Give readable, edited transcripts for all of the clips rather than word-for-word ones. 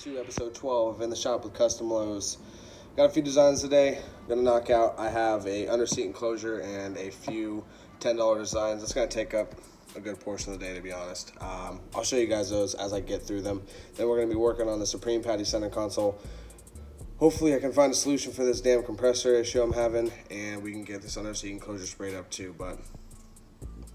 to episode 12 in the shop with CustomLowz. Got a few designs today. Gonna knock out. I have a under seat enclosure and a few $10 designs. It's gonna take up a good portion of the day, to be honest. I'll show you guys those as I get through them. Then we're gonna be working on the Supreme Patty center console. Hopefully I can find a solution for this damn compressor issue I'm having, and we can get this under seat enclosure sprayed up too, but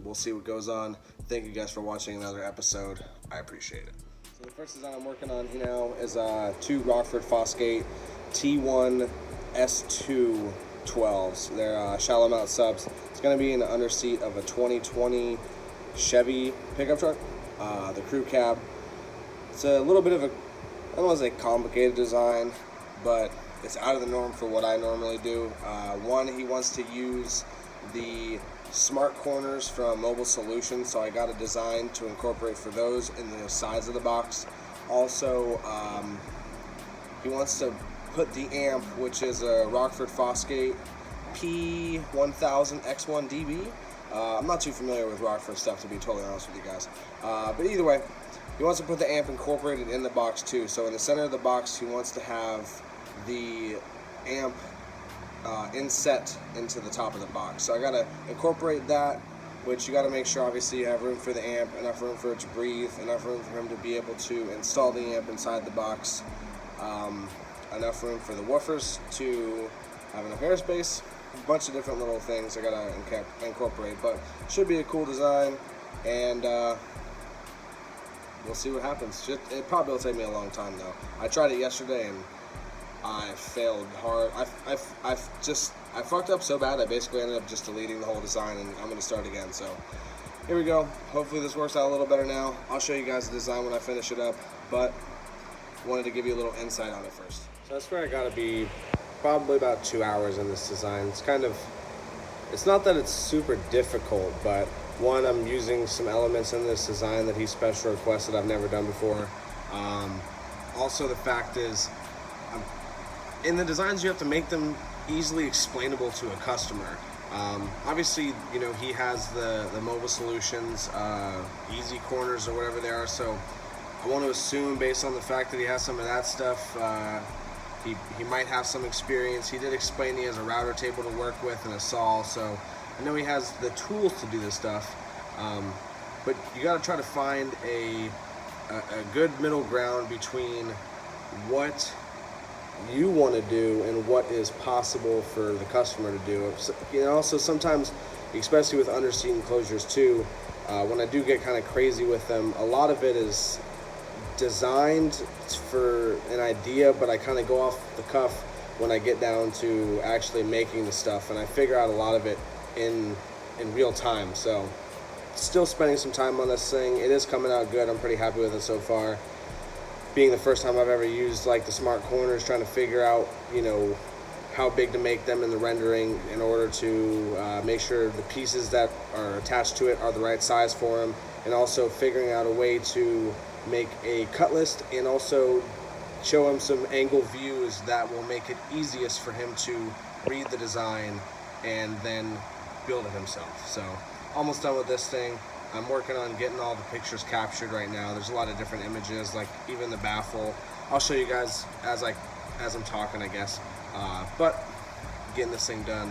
we'll see what goes on. Thank you guys for watching another episode. I appreciate it. So the first design I'm working on here now is two Rockford Fosgate T1 S2 12s. They're shallow mount subs. It's going to be in the under seat of a 2020 Chevy pickup truck. The crew cab. It's a little bit of a, I don't want to say complicated design, but it's out of the norm for what I normally do. One, he wants to use the smart corners from Mobile Solutions, so I got a design to incorporate for those in the sides of the box. Also, he wants to put the amp, which is a Rockford Fosgate P1000 X1DB. I'm not too familiar with Rockford stuff, to be totally honest with you guys. But either way, he wants to put the amp incorporated in the box too. So in the center of the box, he wants to have the amp inset into the top of the box. So I gotta incorporate that, which you gotta make sure obviously you have room for the amp, enough room for it to breathe, enough room for him to be able to install the amp inside the box, enough room for the woofers to have enough airspace, a bunch of different little things I gotta incorporate, but should be a cool design, and we'll see what happens. It probably will take me a long time though. I tried it yesterday and I failed hard. I fucked up so bad I basically ended up just deleting the whole design, and I'm going to start again. So here we go. Hopefully this works out a little better now. I'll show you guys the design when I finish it up, but wanted to give you a little insight on it first. So that's where I got to be probably about 2 hours in this design. It's not that it's super difficult, but one, I'm using some elements in this design that he special requested I've never done before. Also the fact is, in the designs, you have to make them easily explainable to a customer. Obviously, you know, he has the Mobile Solutions easy corners or whatever they are, so I want to assume, based on the fact that he has some of that stuff, he might have some experience. He did explain he has a router table to work with and a saw, so I know he has the tools to do this stuff, but you got to try to find a good middle ground between what you want to do and what is possible for the customer to do. You know, also sometimes, especially with under seat enclosures too, when I do get kind of crazy with them, a lot of it is designed for an idea, but I kind of go off the cuff when I get down to actually making the stuff, and I figure out a lot of it in real time. So still spending some time on this thing. It is coming out good. I'm pretty happy with it so far. Being the first time I've ever used like the smart corners, trying to figure out, you know, how big to make them in the rendering in order to make sure the pieces that are attached to it are the right size for him, and also figuring out a way to make a cut list and also show him some angle views that will make it easiest for him to read the design and then build it himself. So almost done with this thing. I'm working on getting all the pictures captured right now. There's a lot of different images, like even the baffle. I'll show you guys as I'm talking, I guess. But getting this thing done.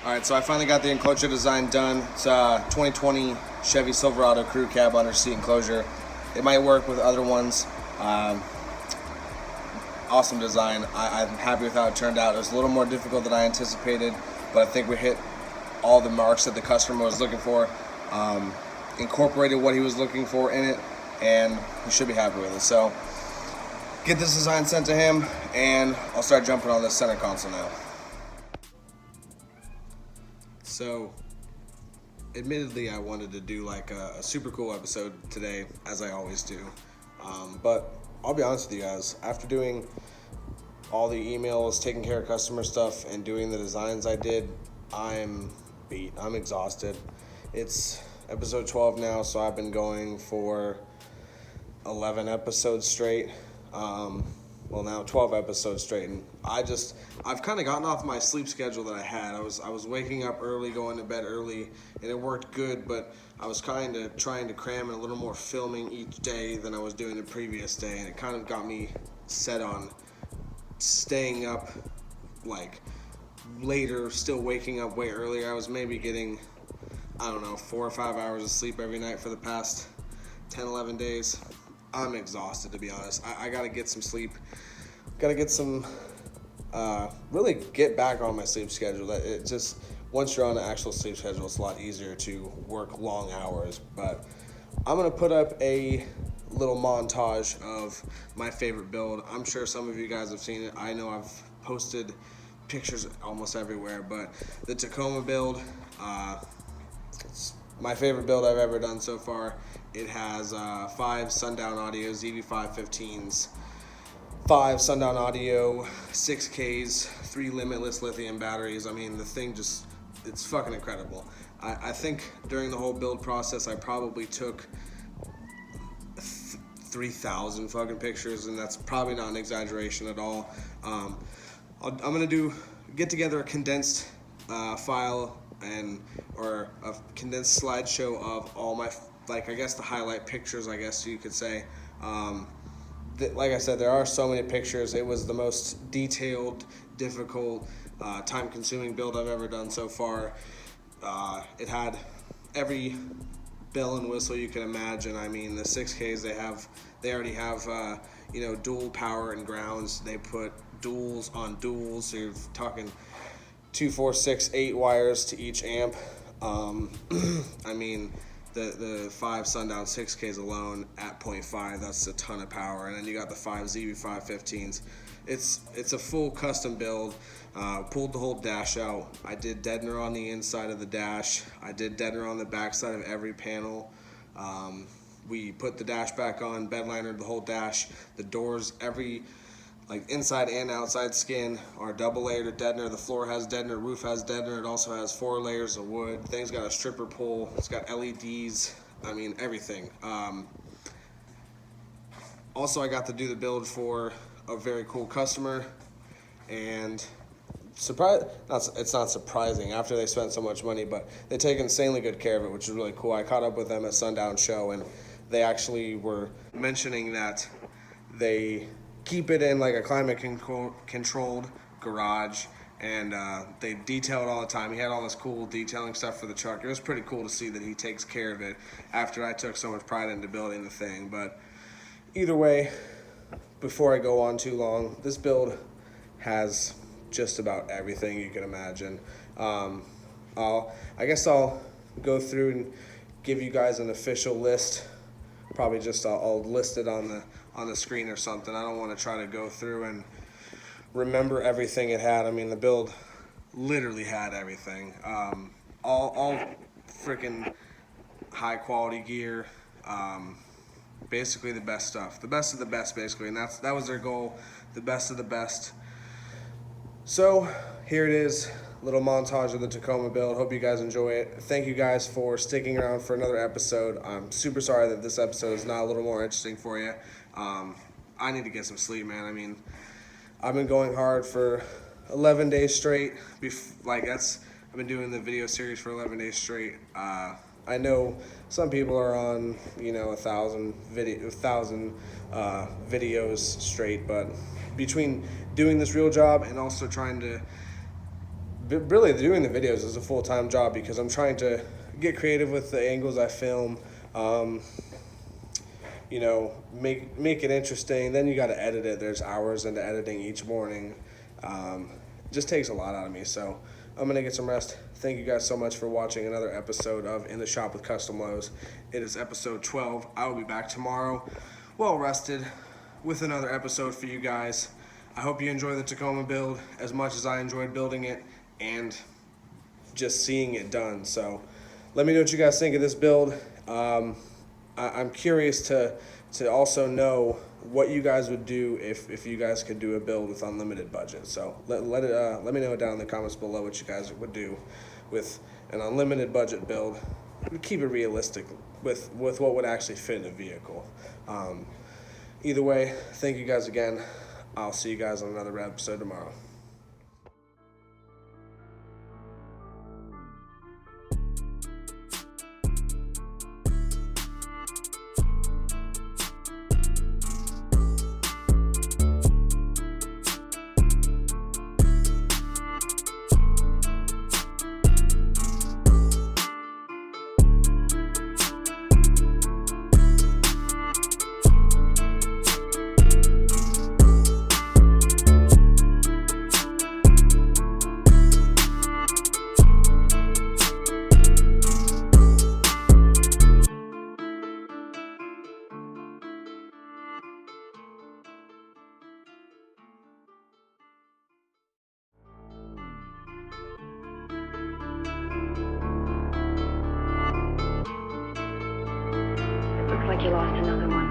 All right, so I finally got the enclosure design done. It's a 2020 Chevy Silverado crew cab under seat enclosure. It might work with other ones. Awesome design. I'm happy with how it turned out. It was a little more difficult than I anticipated, but I think we hit all the marks that the customer was looking for, incorporated what he was looking for in it, and he should be happy with it. So get this design sent to him, and I'll start jumping on this center console now. So admittedly, I wanted to do like a super cool episode today, as I always do, but I'll be honest with you guys, after doing all the emails, taking care of customer stuff, and doing the designs I did, I'm beat. I'm exhausted. It's episode 12 now, so I've been going for 11 episodes straight. well, now 12 episodes straight, and I've kind of gotten off my sleep schedule that I had. I was waking up early, going to bed early, and it worked good, but I was kind of trying to cram in a little more filming each day than I was doing the previous day, and it kind of got me set on staying up like later, still waking up way earlier. I was maybe getting, I don't know, 4 or 5 hours of sleep every night for the past 10, 11 days. I'm exhausted, to be honest. I gotta get some sleep. Gotta get some, really get back on my sleep schedule. It just, once you're on an actual sleep schedule, it's a lot easier to work long hours. But I'm gonna put up a little montage of my favorite build. I'm sure some of you guys have seen it. I know I've posted pictures almost everywhere, but the Tacoma build, it's my favorite build I've ever done so far. It has 5 Sundown Audio ZV515s, 5 Sundown Audio 6Ks, 3 limitless lithium batteries. I mean, the thing just, it's fucking incredible. I think during the whole build process, I probably took 3,000 fucking pictures, and that's probably not an exaggeration at all. I'm gonna get together a condensed file or a condensed slideshow of all my, like, I guess the highlight pictures, I guess you could say. Like I said, there are so many pictures. It was the most detailed, difficult, time-consuming build I've ever done so far. It had every bell and whistle you can imagine. I mean, the 6Ks, they already have dual power and grounds. They put duals on duals, so you're talking 2, 4, 6, 8 wires to each amp. I mean, the 5 Sundown 6Ks alone at 0.5, that's a ton of power. And then you got the 5 ZV515s. It's a full custom build. Pulled the whole dash out. I did deadener on the inside of the dash. I did deadener on the back side of every panel. We put the dash back on, bed linered the whole dash. The doors, every inside and outside skin are double layered of deadener. The floor has deadener, roof has deadener. It also has 4 layers of wood. Thing's got a stripper pole. It's got LEDs. I mean, everything. Also, I got to do the build for a very cool customer, and it's not surprising after they spent so much money, but they take insanely good care of it, which is really cool. I caught up with them at Sundown Show, and they actually were mentioning that they keep it in like a climate controlled garage, and they detail it all the time. He had all this cool detailing stuff for the truck. It was pretty cool to see that he takes care of it after I took so much pride into building the thing. But either way, before I go on too long, this build has just about everything you can imagine. I guess I'll go through and give you guys an official list. Probably just I'll list it on the screen or something. I don't want to try to go through and remember everything it had. I mean, the build literally had everything. All freaking high quality gear. Basically the best stuff. The best of the best, basically. And that was their goal. The best of the best. So here it is, little montage of the Tacoma build. Hope you guys enjoy it. Thank you guys for sticking around for another episode. I'm super sorry that this episode is not a little more interesting for you. I need to get some sleep, man. I mean, I've been going hard for 11 days straight. I've been doing the video series for 11 days straight. I know some people are on 1,000 videos straight, but between doing this real job and also trying to really doing the videos is a full-time job, because I'm trying to get creative with the angles I film, make it interesting. Then you got to edit it. There's hours into editing each morning. It just takes a lot out of me, so I'm going to get some rest. Thank you guys so much for watching another episode of In the Shop with CustomLowz. It is episode 12. I will be back tomorrow, well rested, with another episode for you guys. I hope you enjoy the Tacoma build as much as I enjoyed building it and just seeing it done. So let me know what you guys think of this build. I'm curious to also know what you guys would do if you guys could do a build with unlimited budget. So let me know down in the comments below what you guys would do with an unlimited budget build. Keep it realistic with what would actually fit in a vehicle. Either way, thank you guys again. I'll see you guys on another episode tomorrow. Looks like you lost another one.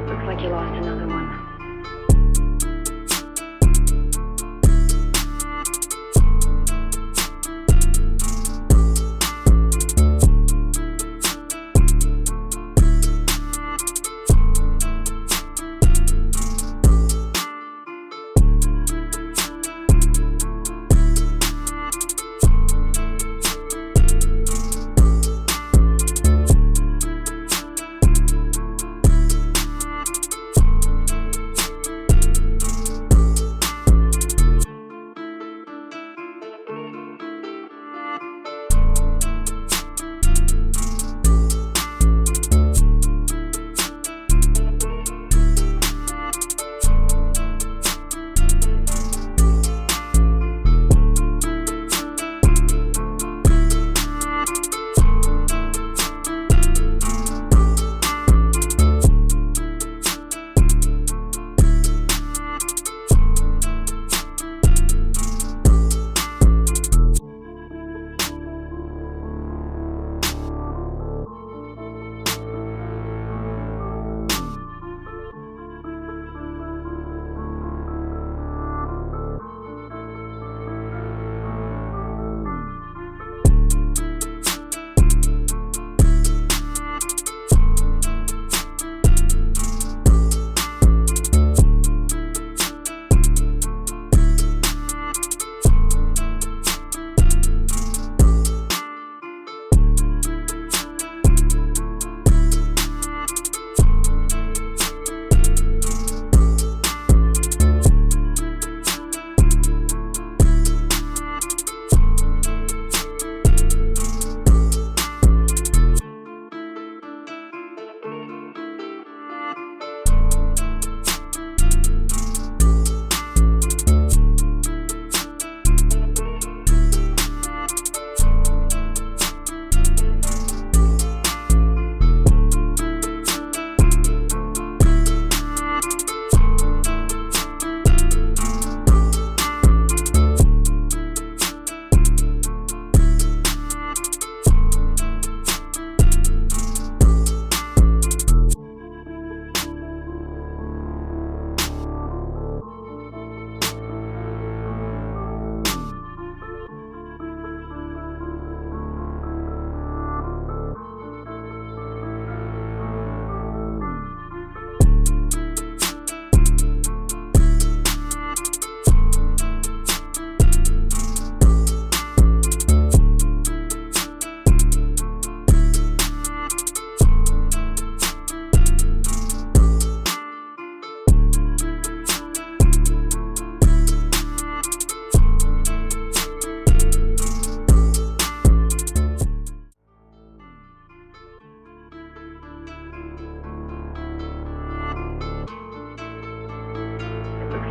Looks like you lost another one.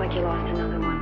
like you lost another one.